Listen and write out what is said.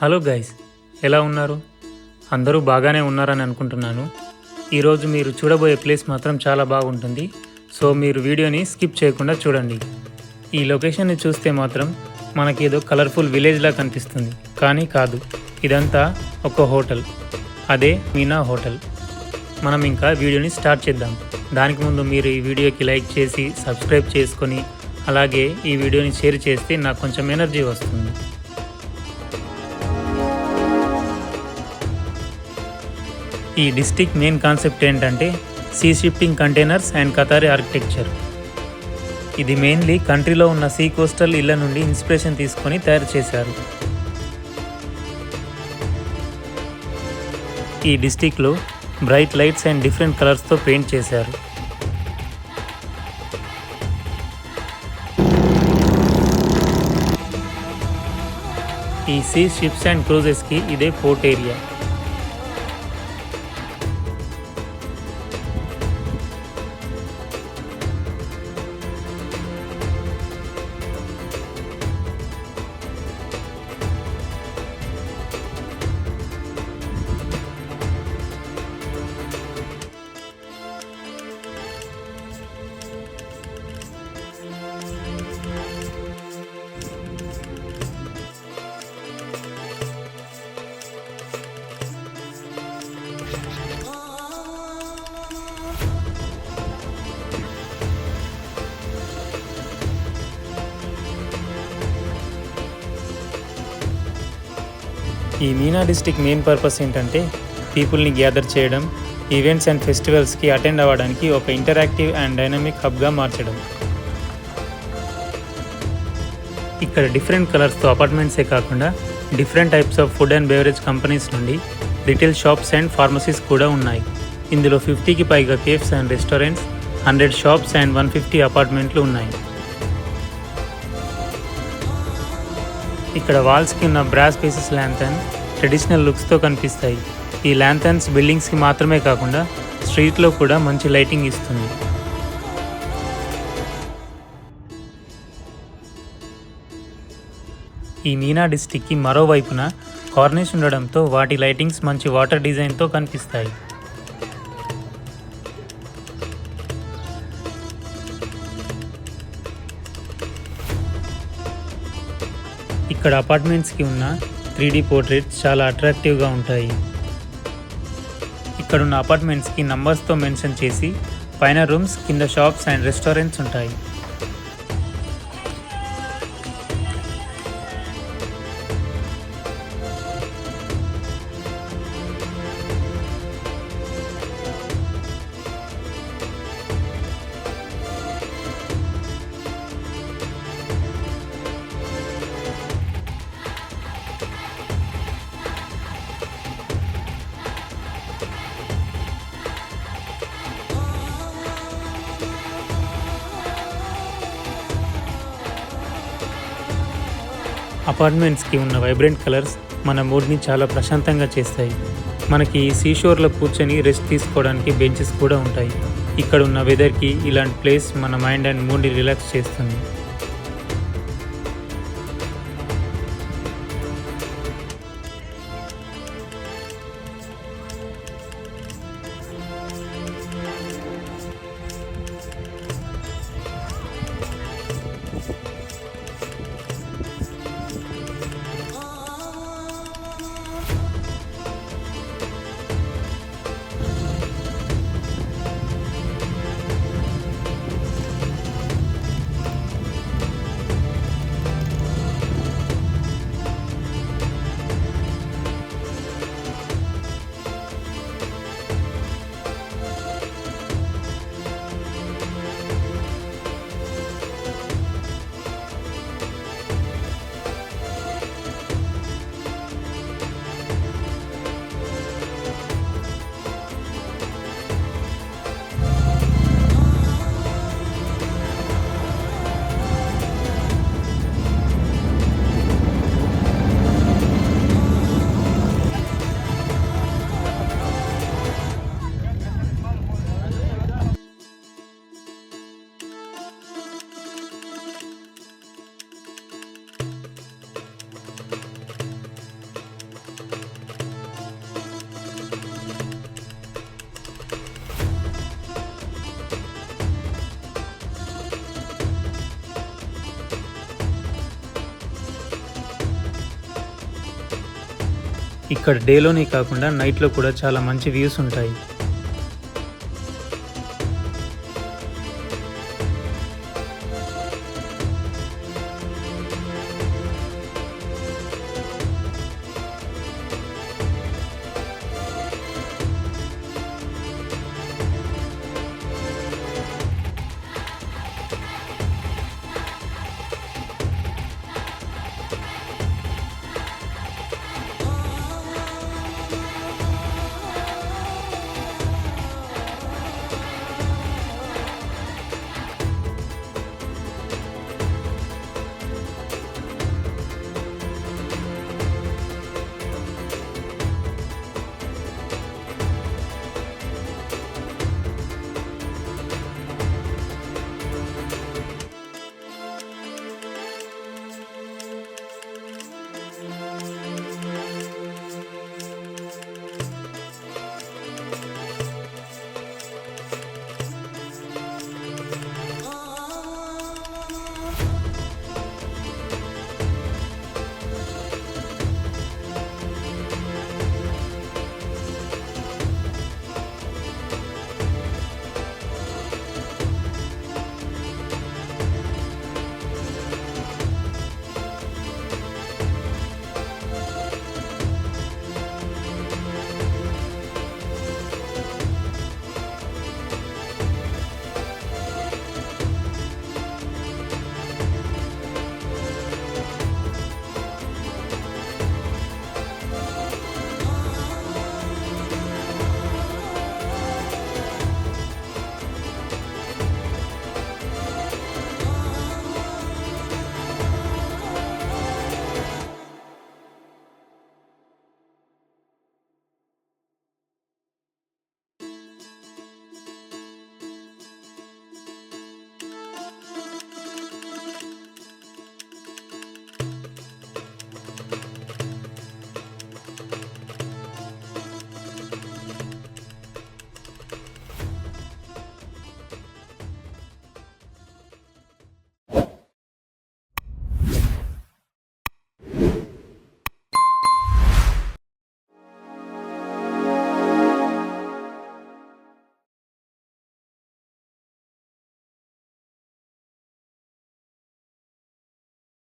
Hello guys, ఎలా ఉన్నారు? అందరూ బాగానే ఉన్నారని అనుకుంటున్నాను. ఈరోజు మీరు చూడబోయే ప్లేస్ మాత్రం చాలా బాగుంటుంది. సో మీరు వీడియోని స్కిప్ చేయకుండా చూడండి. ఈ లొకేషన్ని చూస్తే మాత్రం మనకేదో కలర్ఫుల్ విలేజ్లా కనిపిస్తుంది, కానీ కాదు. ఇదంతా ఒక హోటల్, అదే మీనా హోటల్. మనం ఇంకా వీడియోని స్టార్ట్ చేద్దాం. దానికి ముందు మీరు ఈ వీడియోకి లైక్ చేసి సబ్స్క్రైబ్ చేసుకొని అలాగే ఈ వీడియోని షేర్ చేస్తే నాకు కొంచెం ఎనర్జీ వస్తుంది. ఈ డిస్ట్రిక్ట్ మెయిన్ కాన్సెప్ట్ ఏంటంటే sea shifting containers and Qatari architecture. ఇది మెయిన్లీ కంట్రీలో ఉన్న సీ కోస్టల్ ఇళ్ల నుండి ఇన్స్పిరేషన్ తీసుకొని తయారు చేశారు. ఈ డిస్ట్రిక్ట్లో బ్రైట్ లైట్స్ అండ్ డిఫరెంట్ కలర్స్తో పెయింట్ చేశారు. ఈ సీ షిప్స్ అండ్ క్రూజెస్కి ఇదే పోర్ట్ ఏరియా. ఈ మీనా డిస్ట్రిక్ట్ మెయిన్ పర్పస్ ఏంటంటే పీపుల్ని గ్యాదర్ చేయడం, ఈవెంట్స్ అండ్ ఫెస్టివల్స్కి అటెండ్ అవ్వడానికి ఒక ఇంటరాక్టివ్ అండ్ డైనమిక్ హబ్గా మార్చడం. ఇక్కడ డిఫరెంట్ కలర్స్తో అపార్ట్మెంట్సే కాకుండా different types of food and beverage companies నుండి రిటైల్ షాప్స్ అండ్ ఫార్మసీస్ కూడా ఉన్నాయి. ఇందులో 50కి పైగా cafes and restaurants, 100 shops and 150 అపార్ట్మెంట్లు ఉన్నాయి. ఇక్కడ వాల్స్కి ఉన్న బ్రాస్ పీసెస్ ల్యాంథర్న్ ట్రెడిషనల్ లుక్స్తో కనిపిస్తాయి. ఈ ల్యాంథర్న్స్ బిల్డింగ్స్కి మాత్రమే కాకుండా స్ట్రీట్లో కూడా మంచి లైటింగ్ ఇస్తుంది. ఈ మీనా డిస్ట్రిక్ట్కి మరోవైపున కార్నిష్ ఉండడంతో వాటి లైటింగ్స్ మంచి వాటర్ డిజైన్తో కనిపిస్తాయి. ఇక్కడ అపార్ట్మెంట్స్కి ఉన్న 3D పోర్ట్రేట్స్ చాలా అట్రాక్టివ్గా ఉంటాయి. ఇక్కడున్న అపార్ట్మెంట్స్కి నంబర్స్తో మెన్షన్ చేసి పైన రూమ్స్, కింద షాప్స్ అండ్ రెస్టారెంట్స్ ఉంటాయి. అపార్ట్మెంట్స్కి ఉన్న వైబ్రెంట్ కలర్స్ మన మూడ్ని చాలా ప్రశాంతంగా చేస్తాయి. మనకి సీషోర్లో కూర్చొని రెస్ట్ తీసుకోవడానికి బెంచెస్ కూడా ఉంటాయి. ఇక్కడ ఉన్న వెదర్కి ఇలాంటి ప్లేస్ మన మైండ్ అండ్ మూడ్ని రిలాక్స్ చేస్తుంది. ఇక్కడ డేలోనే కాకుండా నైట్లో కూడా చాలా మంచి వ్యూస్ ఉంటాయి.